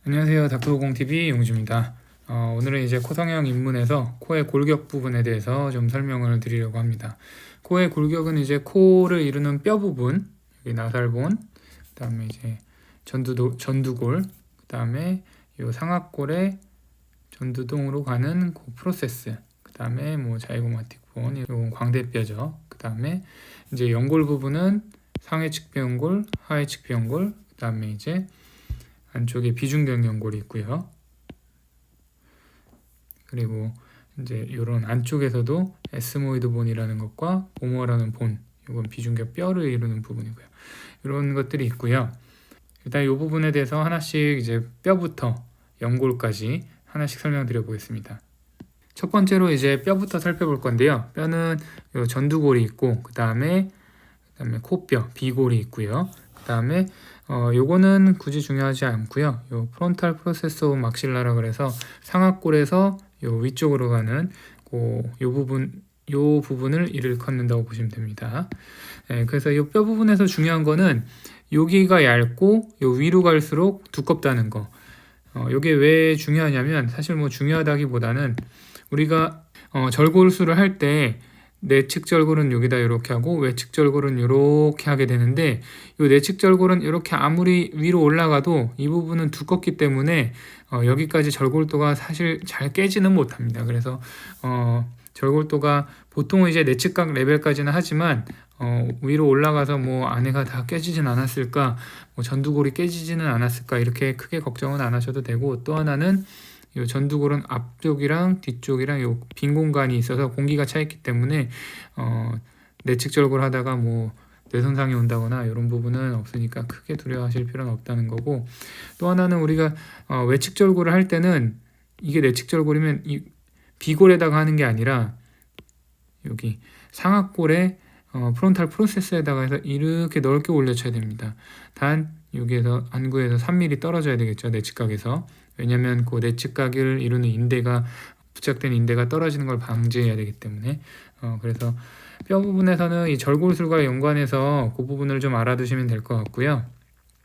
안녕하세요. 닥터공TV 용주입니다. 오늘은 이제 코성형 입문에서 코의 골격 부분에 대해서 좀 설명을 드리려고 합니다. 코의 골격은 이제 코를 이루는 뼈 부분, 여기 나살본, 그 다음에 이제 전두골, 그 다음에 요 상악골의 전두동으로 가는 그 프로세스, 그 다음에 뭐 자이고마틱본, 이건 광대뼈죠. 그 다음에 이제 연골 부분은 상해측 비연골, 하해측 비연골, 그 다음에 이제 안쪽에 비중격 연골이 있고요. 그리고 이제 이런 안쪽에서도 에스모이드 본이라는 것과 보머라는 본, 이건 비중격 뼈를 이루는 부분이고요. 이런 것들이 있고요. 일단 이 부분에 대해서 하나씩 이제 뼈부터 연골까지 하나씩 설명드려 보겠습니다. 첫 번째로 이제 뼈부터 살펴볼 건데요. 뼈는 요 전두골이 있고 그 다음에 코뼈, 비골이 있고요. 그 다음에 요거는 굳이 중요하지 않고요. 요 프론탈 프로세스 오브 막실라라 그래서 상악골에서 요 위쪽으로 가는 요 부분을 일컫는다고 보시면 됩니다. 그래서 요 뼈 부분에서 중요한 거는 여기가 얇고 요 위로 갈수록 두껍다는 거. 요게 왜 중요하냐면 사실 뭐 중요하다기보다는 우리가 절골술을 할 때 내측 절골은 여기다 이렇게 하고 외측 절골은 이렇게 하게 되는데 이 내측 절골은 이렇게 아무리 위로 올라가도 이 부분은 두껍기 때문에 여기까지 절골도가 사실 잘 깨지는 못합니다. 그래서 절골도가 보통은 이제 내측각 레벨까지는 하지만 위로 올라가서 뭐 안에가 다 깨지진 않았을까, 뭐 전두골이 깨지지는 않았을까 이렇게 크게 걱정은 안 하셔도 되고, 또 하나는 이 전두골은 앞쪽이랑 뒤쪽이랑 요 빈 공간이 있어서 공기가 차 있기 때문에 내측 절골 하다가 뭐 뇌손상이 온다거나 이런 부분은 없으니까 크게 두려워하실 필요는 없다는 거고, 또 하나는 우리가 외측 절골을 할 때는 이게 내측 절골이면 이 비골에다가 하는 게 아니라 여기 상악골에 프론탈 프로세스에다가 해서 이렇게 넓게 올려쳐야 됩니다. 단 여기에서 안구에서 3mm 떨어져야 되겠죠, 내측각에서. 왜냐면 그 내측각을 이루는 인대가 부착된 인대가 떨어지는 걸 방지해야 되기 때문에 그래서 뼈 부분에서는 이 절골술과 연관해서 그 부분을 좀 알아두시면 될 것 같고요.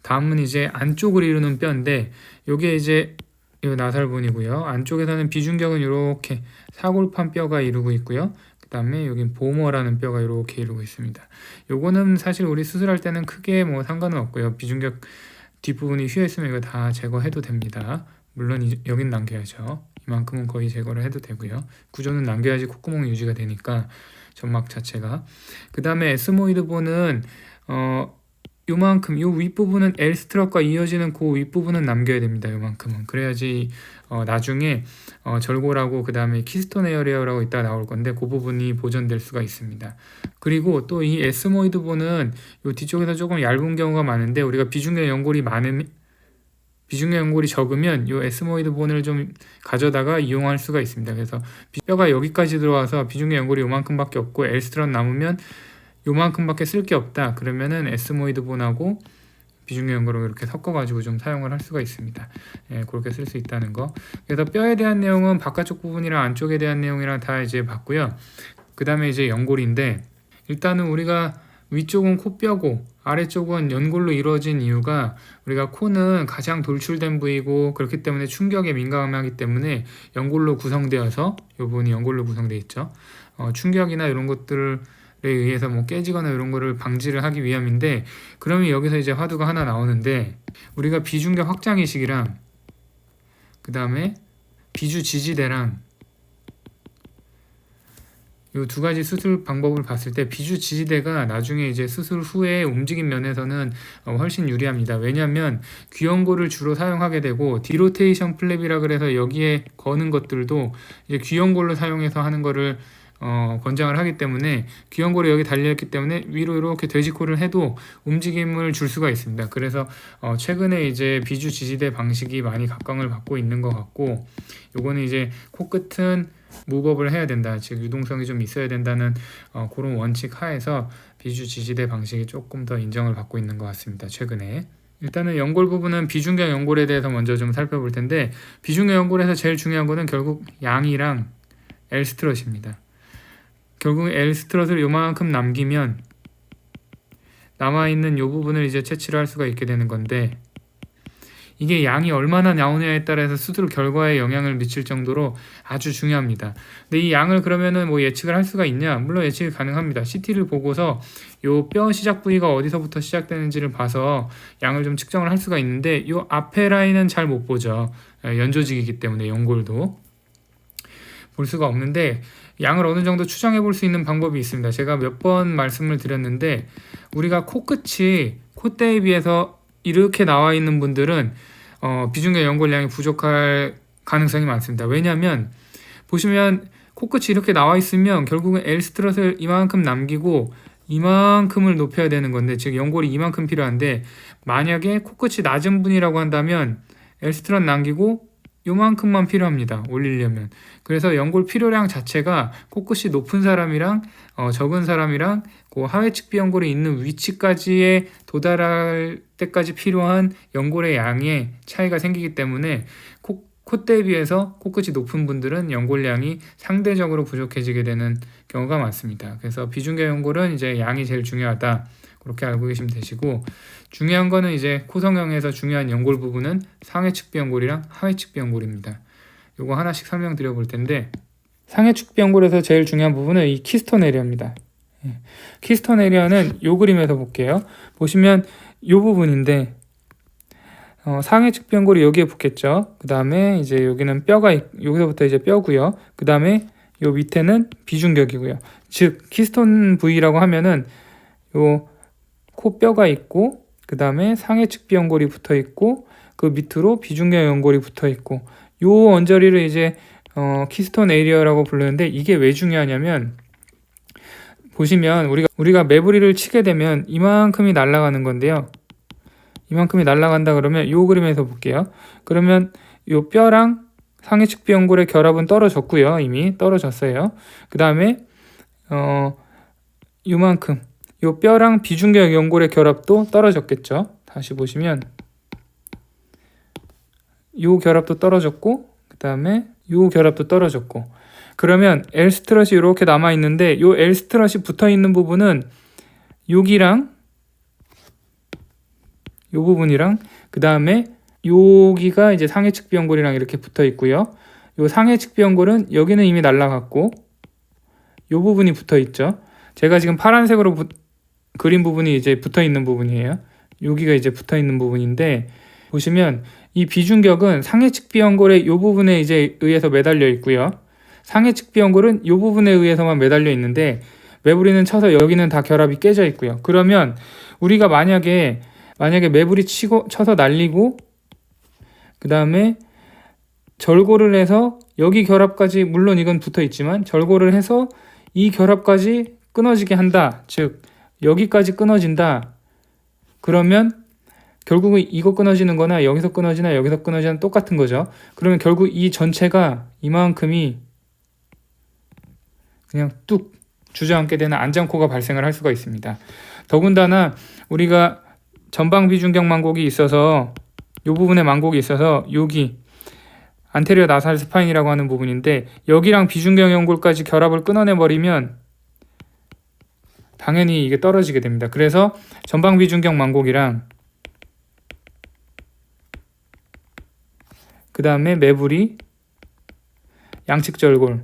다음은 이제 안쪽을 이루는 뼈인데 요게 이제 이 나살본이고요. 안쪽에서는 비중격은 이렇게 사골판 뼈가 이루고 있고요. 그 다음에 여긴 보머라는 뼈가 이렇게 이루고 있습니다. 요거는 사실 우리 수술할 때는 크게 뭐 상관은 없고요. 비중격 뒷부분이 휘어있으면 이거 다 제거해도 됩니다. 물론 여긴 남겨야죠. 이만큼은 거의 제거를 해도 되고요. 구조는 남겨야지 콧구멍 유지가 되니까 점막 자체가. 그 다음에 에스모이드 본은 요만큼 요 윗부분은 L스트럭과 이어지는 그 윗부분은 남겨야 됩니다. 요만큼은. 그래야지 나중에 절골하고 그 다음에 키스톤 에어리어라고 이따 나올 건데 그 부분이 보존될 수가 있습니다. 그리고 또 이 에스모이드 본은 요 뒤쪽에서 조금 얇은 경우가 많은데 우리가 비중격 연골이 적으면 이 에스모이드 본을 좀 가져다가 이용할 수가 있습니다. 그래서 뼈가 여기까지 들어와서 비중격 연골이 요만큼밖에 없고 L스트럭 남으면 요만큼밖에 쓸 게 없다. 그러면은 에스모이드 본하고 비중격 연골을 이렇게 섞어가지고 좀 사용을 할 수가 있습니다. 그렇게 쓸 수 있다는 거. 그래서 뼈에 대한 내용은 바깥쪽 부분이랑 안쪽에 대한 내용이랑 다 이제 봤고요. 그 다음에 이제 연골인데 일단은 우리가 위쪽은 코뼈고 아래쪽은 연골로 이루어진 이유가 우리가 코는 가장 돌출된 부위고 그렇기 때문에 충격에 민감하기 때문에 연골로 구성되어서 이 부분이 연골로 구성되어 있죠. 충격이나 이런 것들에 의해서 뭐 깨지거나 이런 거를 방지를 하기 위함인데, 그러면 여기서 이제 화두가 하나 나오는데 우리가 비중격 확장이식이랑 그 다음에 비주 지지대랑 이 두 가지 수술 방법을 봤을 때 비주 지지대가 나중에 이제 수술 후에 움직임 면에서는 훨씬 유리합니다. 왜냐하면 귀연골을 주로 사용하게 되고 디로테이션 플랩이라 그래서 여기에 거는 것들도 이제 귀연골로 사용해서 하는 거를 권장을 하기 때문에 귀연골이 여기 달려있기 때문에 위로 이렇게 돼지코를 해도 움직임을 줄 수가 있습니다. 그래서 최근에 이제 비주 지지대 방식이 많이 각광을 받고 있는 것 같고, 요거는 이제 코끝은 무법을 해야 된다, 즉 유동성이 좀 있어야 된다는 그런 원칙 하에서 비주 지지대 방식이 조금 더 인정을 받고 있는 것 같습니다. 최근에. 일단은 연골 부분은 비중격 연골에 대해서 먼저 좀 살펴볼 텐데, 비중격 연골에서 제일 중요한 거는 결국 양이랑 L스트럿입니다. 결국 L스트럿을 요만큼 남기면 남아있는 이 부분을 이제 채취를 할 수가 있게 되는 건데, 이게 양이 얼마나 나오냐에 따라서 수술 결과에 영향을 미칠 정도로 아주 중요합니다. 근데 이 양을 그러면은 뭐 예측을 할 수가 있냐? 물론 예측이 가능합니다. CT를 보고서 요 뼈 시작 부위가 어디서부터 시작되는지를 봐서 양을 좀 측정을 할 수가 있는데 요 앞에 라인은 잘 못 보죠. 연조직이기 때문에 연골도 볼 수가 없는데 양을 어느 정도 추정해 볼 수 있는 방법이 있습니다. 제가 몇 번 말씀을 드렸는데 우리가 코끝이 콧대에 비해서 이렇게 나와 있는 분들은 비중계 연골량이 부족할 가능성이 많습니다. 왜냐하면 보시면 코끝이 이렇게 나와 있으면 결국은 L스트럿을 이만큼 남기고 이만큼을 높여야 되는 건데 즉 연골이 이만큼 필요한데 만약에 코끝이 낮은 분이라고 한다면 L스트럿 남기고 요만큼만 필요합니다. 올리려면. 그래서 연골 필요량 자체가 코끝이 높은 사람이랑 적은 사람이랑 그 하회측 비연골이 있는 위치까지에 도달할 때까지 필요한 연골의 양의 차이가 생기기 때문에 콧대에 비해서 코끝이 높은 분들은 연골량이 상대적으로 부족해지게 되는 경우가 많습니다. 그래서 비중계 연골은 이제 양이 제일 중요하다. 그렇게 알고 계시면 되시고 중요한 거는 이제 코성형에서 중요한 연골 부분은 상해측비 연골이랑 하회측비 연골입니다. 요거 하나씩 설명드려 볼 텐데 상해측비 연골에서 제일 중요한 부분은 이 키스톤 에리어입니다. 키스톤 에리어는 요 그림에서 볼게요. 보시면 요 부분인데 상해측비 연골이 여기에 붙겠죠. 그 다음에 이제 여기는 뼈가 여기서부터 이제 뼈고요. 그 다음에 요 밑에는 비중격이고요. 즉 키스톤 부위라고 하면은 요 코뼈가 있고 그 다음에 상해측비 연골이 붙어 있고 그 밑으로 비중격 연골이 붙어 있고 요 언저리를 이제 키스톤 에리어라고 부르는데 이게 왜 중요하냐면 보시면 우리가 매부리를 치게 되면 이만큼이 날아가는 건데요. 이만큼이 날아간다 그러면 요 그림에서 볼게요. 그러면 요 뼈랑 상해측비 연골의 결합은 떨어졌고요. 이미 떨어졌어요. 그 다음에 요만큼 요 뼈랑 비중격 연골의 결합도 떨어졌겠죠. 다시 보시면 요 결합도 떨어졌고 그 다음에 요 결합도 떨어졌고 그러면 L스트럿이 이렇게 남아있는데 요 L스트럿이 붙어있는 부분은 여기랑 요 부분이랑 그 다음에 여기가 이제 상해측비 연골이랑 이렇게 붙어있고요. 요 상해측비 연골은 여기는 이미 날라갔고 요 부분이 붙어있죠. 제가 지금 파란색으로 그린 부분이 이제 붙어있는 부분이에요. 여기가 이제 붙어있는 부분인데 보시면 이 비중격은 상해측비 연골의 이 부분에 이제 의해서 매달려 있고요. 상해측비 연골은 이 부분에 의해서만 매달려 있는데 매부리는 쳐서 여기는 다 결합이 깨져 있고요. 그러면 우리가 만약에 매부리 쳐서 날리고 그 다음에 절골을 해서 여기 결합까지 물론 이건 붙어 있지만 절골을 해서 이 결합까지 끊어지게 한다. 즉 여기까지 끊어진다. 그러면 결국은 이거 끊어지는 거나 여기서 끊어지나 여기서 끊어지나 똑같은 거죠. 그러면 결국 이 전체가 이만큼이 그냥 뚝 주저앉게 되는 안장코가 발생을 할 수가 있습니다. 더군다나 우리가 전방 비중격 망곡이 있어서 이 부분에 망곡이 있어서 여기 안테리어 나살 스파인이라고 하는 부분인데 여기랑 비중격 연골까지 결합을 끊어내 버리면 당연히 이게 떨어지게 됩니다. 그래서 전방 비중격 망곡이랑 그 다음에 매부리, 양측 절골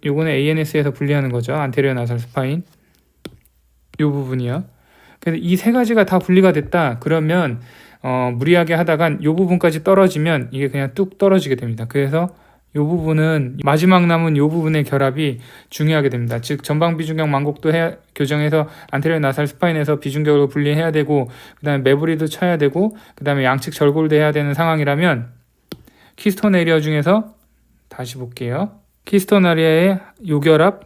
요거는 ANS에서 분리하는 거죠. 안테리어 나살 스파인 요 부분이요. 그래서 이 세 가지가 다 분리가 됐다. 그러면 무리하게 하다간 요 부분까지 떨어지면 이게 그냥 뚝 떨어지게 됩니다. 그래서 요 부분은 마지막 남은 요 부분의 결합이 중요하게 됩니다. 즉 전방 비중격 망곡도 교정해서 안테리어 나살 스파인에서 비중격을 분리해야 되고 그 다음에 매부리도 쳐야 되고 그 다음에 양측 절골도 해야 되는 상황이라면 키스톤 에리어 중에서 다시 볼게요. 키스톤 에리어의 요 결합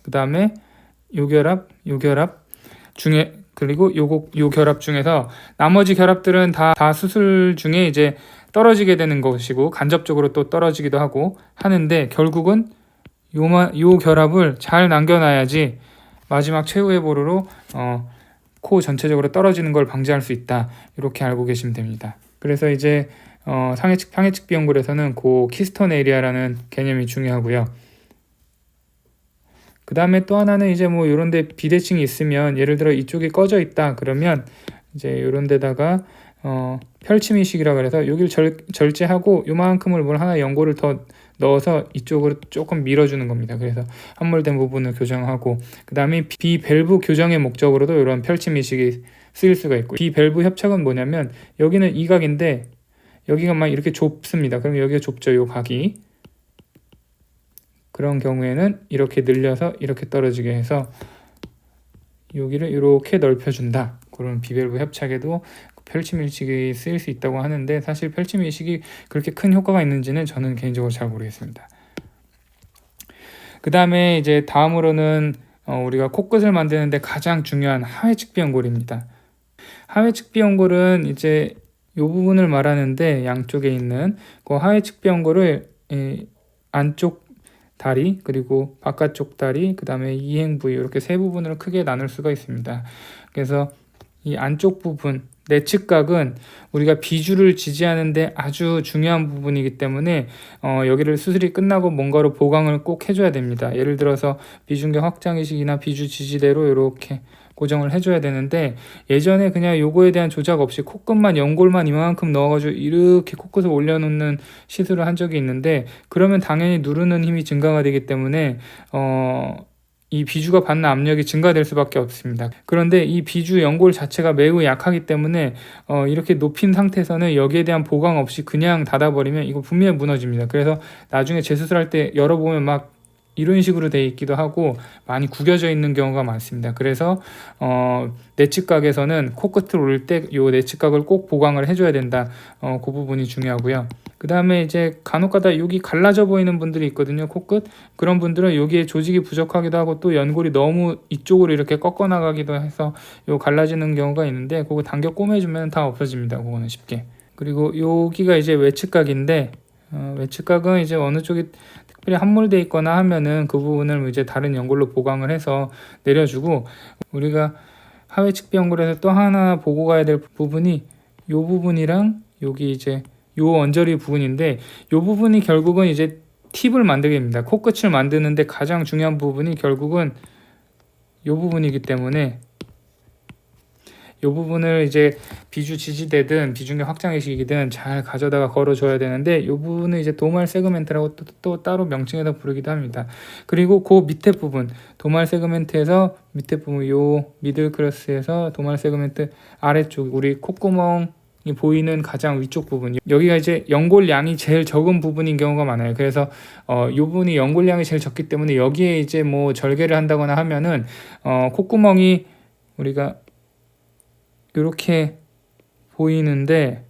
그 다음에 요 결합 중에 그리고 요 결합 중에서 나머지 결합들은 다 수술 중에 이제 떨어지게 되는 것이고 간접적으로 또 떨어지기도 하고 하는데 결국은 요 결합을 잘 남겨놔야지 마지막 최후의 보루로 코 전체적으로 떨어지는 걸 방지할 수 있다. 이렇게 알고 계시면 됩니다. 그래서 이제 상해측 비연골에서는 그 키스톤 에리아라는 개념이 중요하고요. 그 다음에 또 하나는 이제 뭐 이런데 비대칭이 있으면 예를 들어 이쪽이 꺼져 있다 그러면 이제 이런 데다가 펼침 이식이라 그래서 여기를 절제하고 요만큼을 뭘 하나 연고를 더 넣어서 이쪽으로 조금 밀어주는 겁니다. 그래서 함몰된 부분을 교정하고, 그 다음에 비밸브 교정의 목적으로도 이런 펼침 이식이 쓰일 수가 있고, 비밸브 협착은 뭐냐면 여기는 이 각인데 여기가 막 이렇게 좁습니다. 그럼 여기가 좁죠, 요 각이. 그런 경우에는 이렇게 늘려서 이렇게 떨어지게 해서 여기를 이렇게 넓혀준다. 그런 비밸브 협착에도 펼침 이식이 쓰일 수 있다고 하는데, 사실 펼침 이식이 그렇게 큰 효과가 있는지는 저는 개인적으로 잘 모르겠습니다. 그 다음에 이제 다음으로는 우리가 코끝을 만드는데 가장 중요한 하회 측비 연골입니다. 하회 측비 연골은 이제 이 부분을 말하는데, 양쪽에 있는 그 하회 측비 연골을 안쪽 다리 그리고 바깥쪽 다리 그 다음에 이행 부위, 이렇게 세 부분으로 크게 나눌 수가 있습니다. 그래서 이 안쪽 부분 내측각은 우리가 비주를 지지하는데 아주 중요한 부분이기 때문에 여기를 수술이 끝나고 뭔가로 보강을 꼭 해줘야 됩니다. 예를 들어서 비중격 확장이식이나 비주 지지대로 이렇게 고정을 해줘야 되는데, 예전에 그냥 요거에 대한 조작 없이 코끝만 연골만 이만큼 넣어가지고 이렇게 코끝을 올려놓는 시술을 한 적이 있는데, 그러면 당연히 누르는 힘이 증가가 되기 때문에 이 비주가 받는 압력이 증가될 수밖에 없습니다. 그런데 이 비주 연골 자체가 매우 약하기 때문에 이렇게 높인 상태에서는 여기에 대한 보강 없이 그냥 닫아버리면 이거 분명히 무너집니다. 그래서 나중에 재수술할 때 열어보면 막 이런 식으로 돼 있기도 하고 많이 구겨져 있는 경우가 많습니다. 그래서 내측각에서는 코끝을 올릴 때 이 내측각을 꼭 보강을 해줘야 된다. 그 부분이 중요하고요. 그 다음에 이제 간혹가다 여기 갈라져 보이는 분들이 있거든요, 코끝. 그런 분들은 여기에 조직이 부족하기도 하고 또 연골이 너무 이쪽으로 이렇게 꺾어 나가기도 해서 요 갈라지는 경우가 있는데, 그거 당겨 꼬매주면 다 없어집니다. 그거는 쉽게. 그리고 여기가 이제 외측각인데, 외측각은 이제 어느 쪽이 특별히 함몰돼 있거나 하면은 그 부분을 이제 다른 연골로 보강을 해서 내려주고, 우리가 하회 측비 연골에서 또 하나 보고 가야 될 부분이 요 부분이랑 여기 이제 요 언저리 부분인데, 요 부분이 결국은 이제 팁을 만들게 됩니다. 코끝을 만드는데 가장 중요한 부분이 결국은 요 부분이기 때문에 이 부분을 이제 비주 지지대든 비중격 확장이식이든 잘 가져다가 걸어줘야 되는데, 이 부분은 이제 도말 세그멘트라고 또 따로 명칭해서 부르기도 합니다. 그리고 그 밑에 부분, 도말 세그멘트에서 밑에 부분, 요 미들 크로스에서 도말 세그멘트 아래쪽, 우리 콧구멍이 보이는 가장 위쪽 부분, 여기가 이제 연골량이 제일 적은 부분인 경우가 많아요. 그래서 이 부분이 연골량이 제일 적기 때문에 여기에 이제 뭐 절개를 한다거나 하면은 콧구멍이 우리가 이렇게 보이는데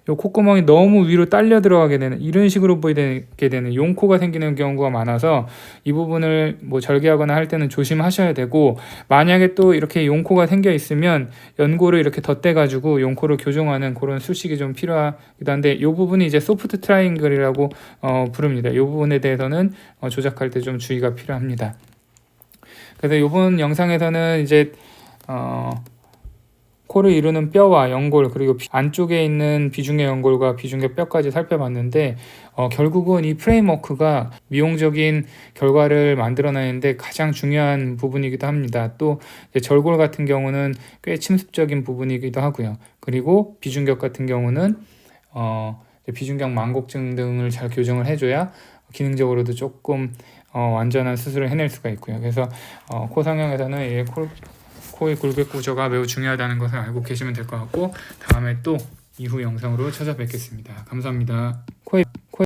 이 콧구멍이 너무 위로 딸려 들어가게 되는, 이런 식으로 보이게 되는 용코가 생기는 경우가 많아서 이 부분을 뭐 절개하거나 할 때는 조심하셔야 되고, 만약에 또 이렇게 용코가 생겨 있으면 연골을 이렇게 덧대 가지고 용코를 교정하는 그런 수식이 좀 필요하기도 한데, 이 부분이 이제 소프트 트라이앵글이라고 부릅니다. 이 부분에 대해서는 조작할 때 좀 주의가 필요합니다. 그래서 이번 영상에서는 이제 코를 이루는 뼈와 연골, 그리고 안쪽에 있는 비중의 연골과 비중의 뼈까지 살펴봤는데, 결국은 이 프레임워크가 미용적인 결과를 만들어내는데 가장 중요한 부분이기도 합니다. 또 절골 같은 경우는 꽤 침습적인 부분이기도 하고요. 그리고 비중격 같은 경우는 비중격 망곡증 등을 잘 교정을 해줘야 기능적으로도 조금 완전한 수술을 해낼 수가 있고요. 그래서 코 성형에서는 코의 굴곡 구조가 매우 중요하다는 것을 알고 계시면 될 것 같고, 다음에 또 이후 영상으로 찾아뵙겠습니다. 감사합니다.